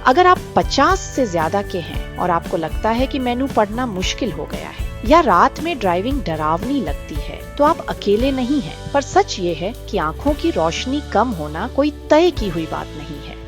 अगर आप 50 से ज्यादा के हैं और आपको लगता है कि मेनू पढ़ना मुश्किल हो गया है या रात में ड्राइविंग डरावनी लगती है, तो आप अकेले नहीं हैं। पर सच ये है कि आंखों की रोशनी कम होना कोई तय की हुई बात नहीं है।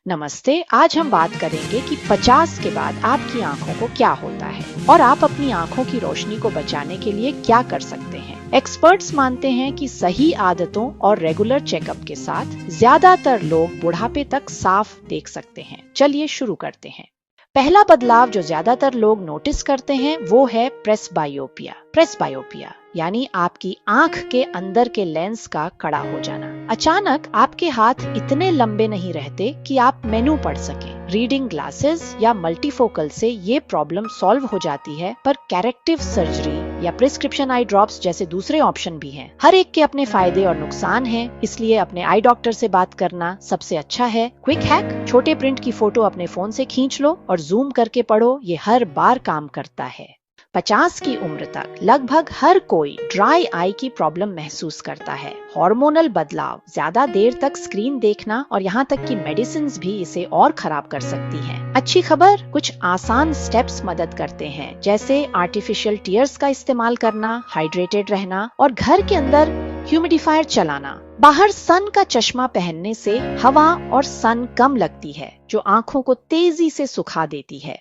नमस्ते, आज हम बात करेंगे कि 50 के बाद आपकी आंखों को क्या होता है और आप अपनी आंखों की रोशनी को बचाने के लिए क्या कर सकते हैं। एक्सपर्ट्स मानते हैं कि सही आदतों और रेगुलर चेकअप के साथ ज्यादातर लोग बुढ़ापे तक साफ देख सकते हैं। चलिए शुरू करते हैं। पहला बदलाव जो ज्यादातर लोग नोटिस करते हैं वो है प्रेसबायोपिया। प्रेसबायोपिया यानी आपकी आंख के अंदर के लेंस का कड़ा हो जाना। अचानक आपके हाथ इतने लंबे नहीं रहते कि आप मेनू पढ़ सकें। रीडिंग ग्लासेस या मल्टीफोकल से ये प्रॉब्लम सॉल्व हो जाती है, पर करेक्टिव सर्जरी या प्रिस्क्रिप्शन आई ड्रॉप्स जैसे दूसरे ऑप्शन भी हैं। हर एक के अपने फायदे और नुकसान हैं, इसलिए अपने आई डॉक्टर से बात करना सबसे अच्छा है। क्विक हैक, छोटे प्रिंट की फोटो अपने फोन से खींच लो और जूम करके पढ़ो, ये हर बार काम करता है। 50 की उम्र तक लगभग हर कोई ड्राई आई की प्रॉब्लम महसूस करता है। हार्मोनल बदलाव, ज्यादा देर तक स्क्रीन देखना और यहाँ तक कि मेडिसिन्स भी इसे और खराब कर सकती हैं। अच्छी खबर, कुछ आसान स्टेप्स मदद करते हैं, जैसे आर्टिफिशियल टीयर्स का इस्तेमाल करना, हाइड्रेटेड रहना और घर के अंदर ह्यूमिडिफायर चलाना। बाहर सन का चश्मा पहनने से हवा और सन कम लगती है, जो आंखों को तेजी से सुखा देती है।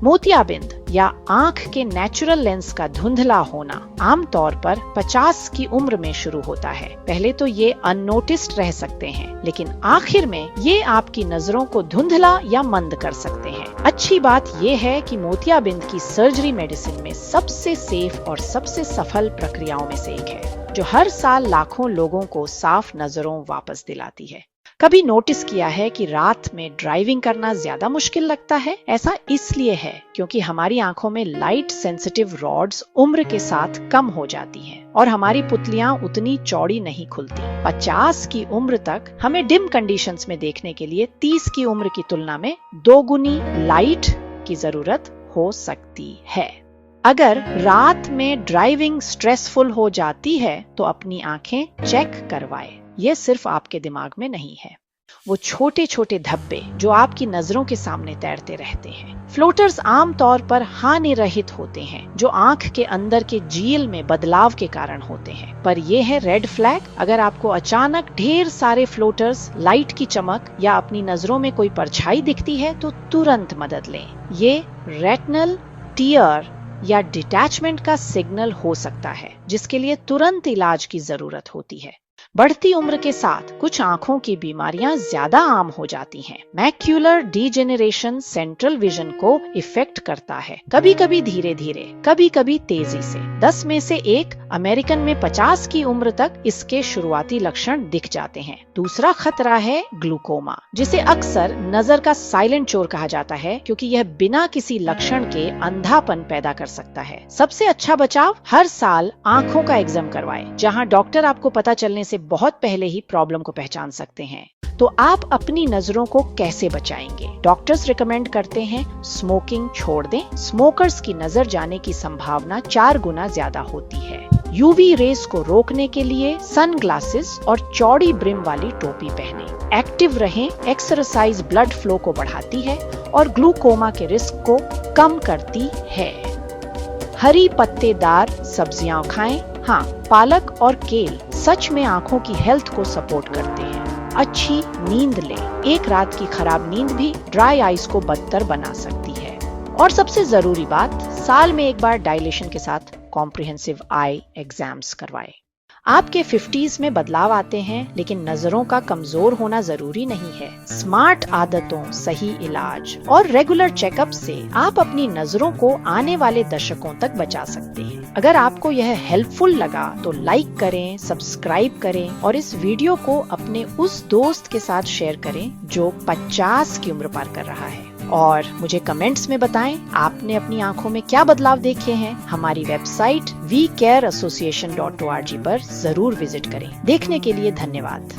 मोतियाबिंद या आंख के नेचुरल लेंस का धुंधला होना आमतौर पर 50 की उम्र में शुरू होता है। पहले तो ये अननोटिस्ड रह सकते हैं, लेकिन आखिर में ये आपकी नजरों को धुंधला या मंद कर सकते हैं। अच्छी बात ये है कि मोतियाबिंद की सर्जरी मेडिसिन में सबसे सेफ और सबसे सफल प्रक्रियाओं में से एक है, जो हर साल लाखों लोगों को साफ नजरों वापस दिलाती है। कभी नोटिस किया है कि रात में ड्राइविंग करना ज्यादा मुश्किल लगता है? ऐसा इसलिए है क्योंकि हमारी आंखों में लाइट सेंसिटिव रॉड्स उम्र के साथ कम हो जाती हैं और हमारी पुतलियां उतनी चौड़ी नहीं खुलती। 50 की उम्र तक हमें डिम कंडीशंस में देखने के लिए 30 की उम्र की तुलना में दोगुनी लाइट की जरूरत हो सकती है। अगर रात में ड्राइविंग स्ट्रेसफुल हो जाती है तो अपनी आंखें चेक करवाएं। ये सिर्फ आपके दिमाग में नहीं है। वो छोटे छोटे धब्बे जो आपकी नजरों के सामने तैरते रहते हैं, फ्लोटर्स आमतौर पर हानि रहित होते हैं, जो आंख के अंदर के झील में बदलाव के कारण होते हैं। पर यह है रेड फ्लैग। अगर आपको अचानक ढेर सारे फ्लोटर्स, लाइट की चमक या अपनी नजरों में कोई परछाई दिखती है तो तुरंत मदद लें। ये रेटिनल टीयर या डिटैचमेंट का सिग्नल हो सकता है, जिसके लिए तुरंत इलाज की जरूरत होती है। बढ़ती उम्र के साथ कुछ आंखों की बीमारियां ज्यादा आम हो जाती हैं। मैक्यूलर डीजेनरेशन सेंट्रल विजन को इफेक्ट करता है, कभी कभी धीरे धीरे, कभी कभी तेजी से। 10 में से 1 अमेरिकन में 50 की उम्र तक इसके शुरुआती लक्षण दिख जाते हैं। दूसरा खतरा है ग्लूकोमा, जिसे अक्सर नजर का साइलेंट चोर कहा जाता है, क्योंकि यह बिना किसी लक्षण के अंधापन पैदा कर सकता है। सबसे अच्छा बचाव, हर साल आंखों का एग्जाम करवाएं, जहां डॉक्टर आपको पता चलने से बहुत पहले ही प्रॉब्लम को पहचान सकते हैं। तो आप अपनी नजरों को कैसे बचाएंगे? डॉक्टर्स रिकमेंड करते हैं स्मोकिंग छोड़ दें। स्मोकर्स की नजर जाने की संभावना 4 गुना ज्यादा होती है। यूवी रेस को रोकने के लिए सनग्लासेस और चौड़ी ब्रिम वाली टोपी पहनें। एक्टिव रहें, एक्सरसाइज ब्लड फ्लो को बढ़ाती है और ग्लूकोमा के रिस्क को कम करती है। हरी पत्तेदार सब्जियां खाएं। हाँ, पालक और केल सच में आंखों की हेल्थ को सपोर्ट करते हैं। अच्छी नींद लें। एक रात की खराब नींद भी ड्राई आईज को बदतर बना सकती है। और सबसे जरूरी बात, साल में एक बार डायलेशन के साथ कॉम्प्रिहेंसिव आई एग्जाम्स करवाएं। आपके 50s में बदलाव आते हैं, लेकिन नजरों का कमजोर होना जरूरी नहीं है। स्मार्ट आदतों, सही इलाज और रेगुलर चेकअप से आप अपनी नजरों को आने वाले दशकों तक बचा सकते हैं। अगर आपको यह हेल्पफुल लगा तो लाइक करें, सब्सक्राइब करें और इस वीडियो को अपने उस दोस्त के साथ शेयर करें जो 50 की उम्र पार कर रहा है। और मुझे कमेंट्स में बताएं आपने अपनी आंखों में क्या बदलाव देखे हैं। हमारी वेबसाइट wecareassociation.org पर जरूर विजिट करें। देखने के लिए धन्यवाद।